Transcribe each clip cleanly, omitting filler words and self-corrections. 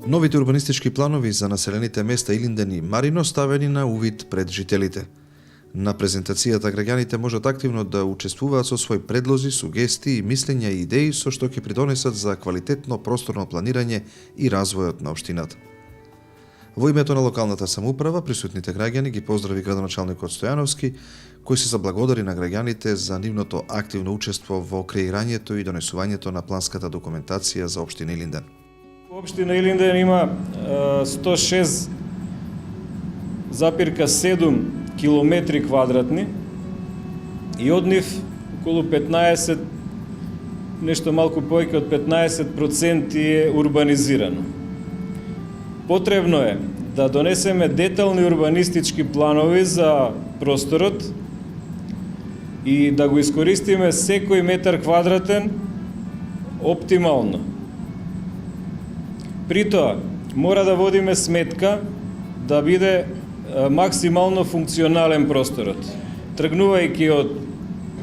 Новите урбанистички планови за населените места Илинден и Марино ставени на увид пред жителите. На презентацијата граѓаните можат активно да учествуваат со своји предлози, сугестии, мислења и идеи со што ќе придонесат за квалитетно просторно планирање и развојот на општината. Во името на локалната самоуправа, присутните граѓани ги поздрави градоначалникот Стојановски, кој се заблагодари на граѓаните за нивното активно учество во креирањето и донесувањето на планската документација за општина Илинден. Општина Илинден има 106,7 километри квадратни и од нив околу 15, нешто малку повеќе од 15% е урбанизирано. Потребно е да донесеме детални урбанистички планови за просторот и да го искористиме секој метар квадратен оптимално. При тоа, мора да водиме сметка да биде максимално функционален просторот, тргнувајќи од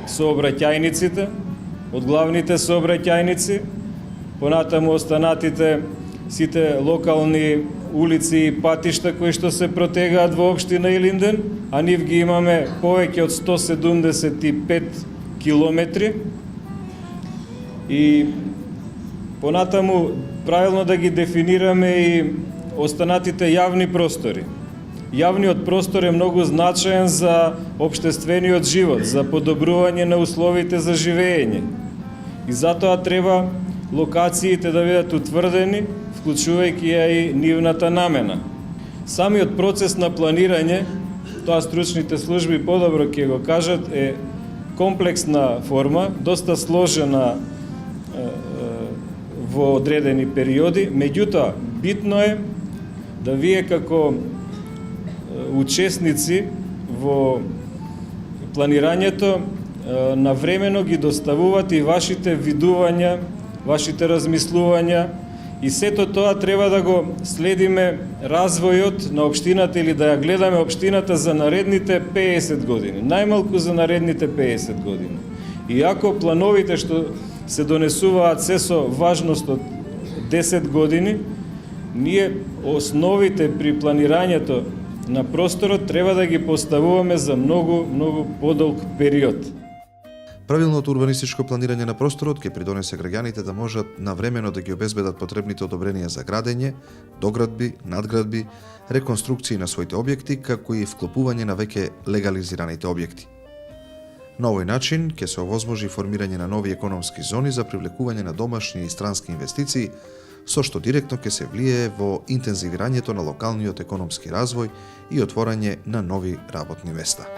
сообраќајниците, од главните сообраќајници, понатаму останатите сите локални улици и патишта кои што се протегаат во општина Илинден, а нив ги имаме повеќе од 175 километри. И понатаму правилно да ги дефинираме и останатите јавни простори. Јавниот простор е многу значаен за општествениот живот, за подобрување на условите за живење. И затоа треба локациите да бидат утврдени, вклучувајќи ја и нивната намена. Самиот процес на планирање, тоа стручните служби подобро ќе го кажат, е комплексна форма, доста сложена во одредени периоди, меѓутоа битно е да вие како учесници во планирањето навремено ги доставувате и вашите видувања, вашите размислувања и сето тоа треба да го следиме развојот на општината или да ја гледаме општината за наредните 50 години, најмалку за наредните 50 години. Иако плановите што се донесуваат се со важност од 10 години, ние основите при планирањето на просторот треба да ги поставуваме за многу подолг период. Правилното урбанистичко планирање на просторот ќе придонесе граѓаните да можат навремено да ги обезбедат потребните одобренија за градење, доградби, надградби, реконструкции на своите објекти, како и вклопување на веќе легализираните објекти. На овој начин ќе се овозможи формирање на нови економски зони за привлекување на домашни и странски инвестиции, со што директно ќе се влие во интензивирањето на локалниот економски развој и отворање на нови работни места.